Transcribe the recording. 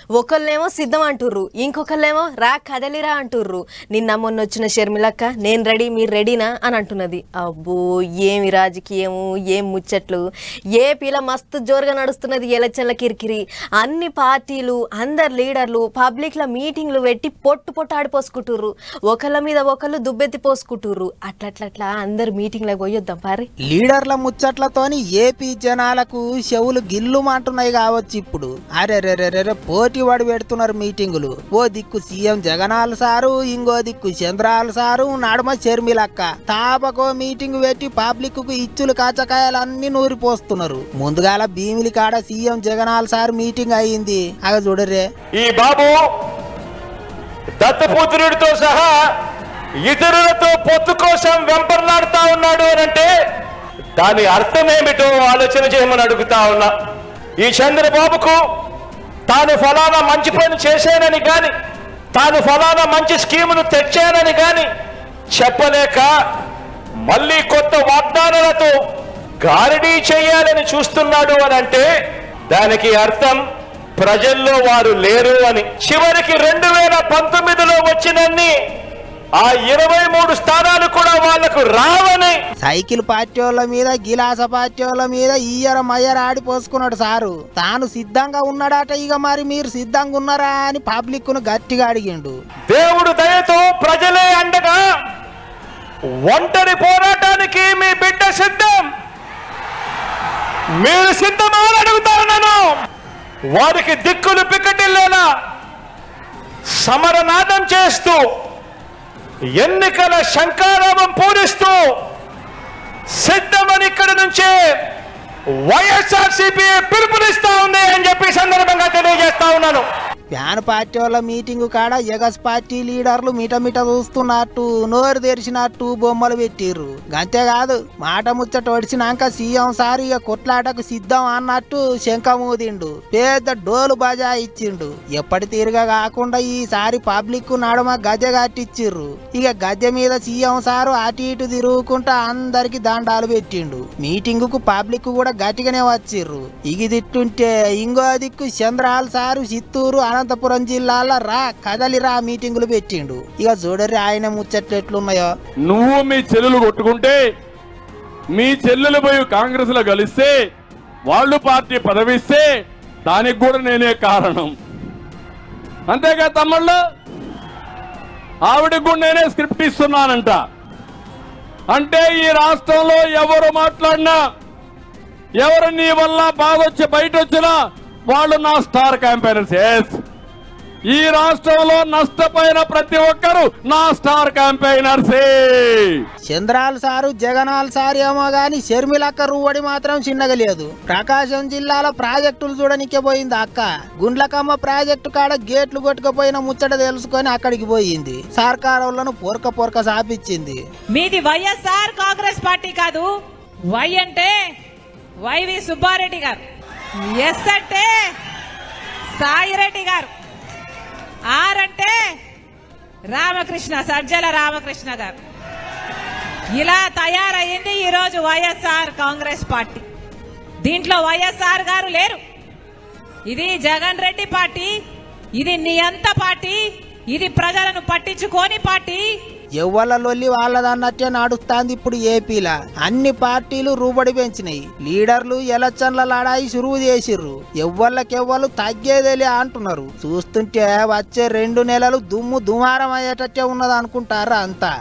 ఒకళ్ళేమో సిద్ధం అంటుర్రు, ఇంకొకళ్ళేమో రా కదలిరా అంటుర్రు. నిన్న మొన్న వచ్చిన షర్మిలక్క నేను రెడీ మీరు రెడీనా అని అంటున్నది. అబ్బో ఏమి రాజకీయము, ఏం ముచ్చట్లు. ఏపీలో మస్తు జోరుగా నడుస్తున్నది ఎలక్షన్ల కిరికిరి. అన్ని పార్టీలు అందరు లీడర్లు పబ్లిక్లో మీటింగ్లు పెట్టి పొట్టు ఆడిపోసుకుంటుర్రు. ఒకళ్ళ మీద ఒకళ్ళు దుబ్బెత్తి పోసుకుంటుర్రు. అట్లట్లట్లా అందరు మీటింగ్లకు పోయొద్దాం పారి. లీడర్ల ముచ్చట్లతోని ఏపీ జనాలకు చెవులు గిల్లుమంటున్నాయి కావచ్చు. ఇప్పుడు అరెరెరెరె పోటీ పడి పెడుతున్నారు మీటింగులు. ఓ దిక్కు సీఎం జగనాల్ సారు, ఇంకో దిక్కు చంద్రాల్ సారు, నడుమ షర్మిలక్క. తాపకో మీటింగ్ పెట్టి పబ్లిక్ కు ఇచ్చులు కాచకాయలన్నీ నూరిపోస్తున్నారు. ముందుగాల భీమిలి కాడ సీఎం జగనాల్ సార్ మీటింగ్ అయ్యింది. అగ చూడరే, ఈ బాబు దత్తపుత్రుడితో సహా ఇతరులతో పొత్తు కోసం వెంపర్లాడుతా ఉన్నాడు అనంటే దాని అర్థమేమిటో ఆలోచన చేయమని అడుగుతా ఉన్నా. ఈ చంద్రబాబుకు తాను ఫలానా మంచి పని చేశానని కానీ, తాను ఫలానా మంచి స్కీమును తెచ్చానని కానీ చెప్పలేక మళ్ళీ కొత్త వాగ్దానాలతో గారడీ చేయాలని చూస్తున్నాడు అని అంటే దానికి అర్థం ప్రజల్లో వారు లేరు అని. చివరికి 2019లో వచ్చినన్ని ఆ 23 స్థానాలు కూడా వాళ్లకు రావని సైకిల్ పార్టీ వాళ్ళ మీద, గిలాస పార్టీ వాళ్ళ మీద ఈయర మయ్యర ఆడిపోసుకున్నాడు సారు. తాను సిద్ధంగా ఉన్నాడట. ఇక మరి మీరు సిద్ధంగా ఉన్నారా అని పబ్లిక్ ను గట్టిగా అడిగిండు. దేవుడు దయతో ప్రజలే అండగా ఒంటరి పోరాటానికి మీ బిడ్డ సిద్ధం. మీరు సిద్ధమా అని అడుగుతా ఉన్నాను. వారికి దిక్కులు పిక్కటిల్లేలా సమరనాదం చేస్తూ ఎన్నికల శంఖారావం పూరిస్తూ సిద్ధమని ఇక్కడి నుంచే వైఎస్ఆర్సీపీ పిలుపునిస్తా ఉంది అని చెప్పి సందర్భంగా తెలియజేస్తా ఉన్నాను. ఫ్యాన్ పార్టీ వాళ్ళ మీటింగ్ కాడ ఎగస్ పార్టీ లీడర్లు మిట చూస్తున్నట్టు, నోరు తెరిచినట్టు బొమ్మలు పెట్టిర్రు. అంతేకాదు, మాట ముచ్చట వడిచినాక సీఎం సార్ ఇక కొట్లాటకు సిద్ధం అన్నట్టు శంఖమూదిండు. పెద్ద డోలు బజా ఇచ్చిండు. ఎప్పటి తీరుగా కాకుండా ఈసారి పబ్లిక్ నడుమ గద్దె కట్టిచ్చిర్రు. ఇక గద్దె మీద సీఎం సారు అటు ఇటు తిరుగుకుంటా అందరికి దండాలు పెట్టిండు. మీటింగ్ కు పబ్లిక్ కూడా గట్టిగానే వచ్చిర్రు. ఇగి తిట్టుంటే ఇంకో దిక్కు చంద్రాల్ సారు చిత్తూరు, అనంతపురం జిల్లాలో రా కదలిరా మీటింగులు పెట్టిండు. ఇక చూడరి ఆయన ముచ్చట్లు ఎట్లున్నాయో. నువ్వు మీ చెల్లెలు కొట్టుకుంటే, మీ చెల్లెలు పోయి కాంగ్రెస్ లో కలిస్తే, వాళ్ళు పార్టీ పదవిస్తే దానికి కూడా నేనే కారణం. అంతేగా తమ్ముళ్ళు, ఆవిడకి కూడా నేనే స్క్రిప్ట్ ఇస్తున్నానంట. అంటే ఈ రాష్ట్రంలో ఎవరు మాట్లాడినా, ఎవరు నీ వల్ల బాధొచ్చి బయట వచ్చినా వాళ్ళు నా స్టార్ క్యాంపెయినర్స్. ఈ రాష్ట్రంలో నష్టపోయిన ప్రతి ఒక్కరు నా స్టార్ క్యాంపెయినర్సే. చంద్రాల్ సారు, జగనాల్ సారు ఏమో గాని షర్మిలక్క రువ్వడి మాత్రం చిన్నగా లేదు. ప్రకాశం జిల్లాలో ప్రాజెక్టులు చూడనికే పోయింది అక్క. గుండ్లకమ్మ ప్రాజెక్టు కాడ గేట్లు కొట్టుకుపోయిన ముచ్చట తెలుసుకొని అక్కడికి పోయింది. సర్కారులను పొరక సాపించింది. మీది వైఎస్ఆర్ కాంగ్రెస్ పార్టీ కాదు. వై అంటే వైవి సుబ్బారెడ్డి గారు, ఎస్ అంటే సాయిరెడ్డి గారు, ఆర్ అంటే రామకృష్ణ, సజ్జల రామకృష్ణ గారు. ఇలా తయారయ్యింది ఈరోజు వైఎస్ఆర్ కాంగ్రెస్ పార్టీ. దీంట్లో వైఎస్ఆర్ గారు లేరు. ఇది జగన్ రెడ్డి పార్టీ, ఇది నియంత పార్టీ, ఇది ప్రజలను పట్టించుకోని పార్టీ. ఎవ్వల లొల్లి వాళ్ళదన్నట్టే నడుస్తాంది ఇప్పుడు ఏపీలా. అన్ని పార్టీలు రూబడి పెంచినాయి. లీడర్లు ఎలక్షన్ల లడాయి సురువు చేసిర్రు. ఎవ్వళ్ళకెవ్వలు తగ్గేదేలే అంటున్నారు. చూస్తుంటే వచ్చే 2 నెలలు దుమ్ము దుమారం అయ్యేటట్టే ఉన్నది అనుకుంటారా అంతా.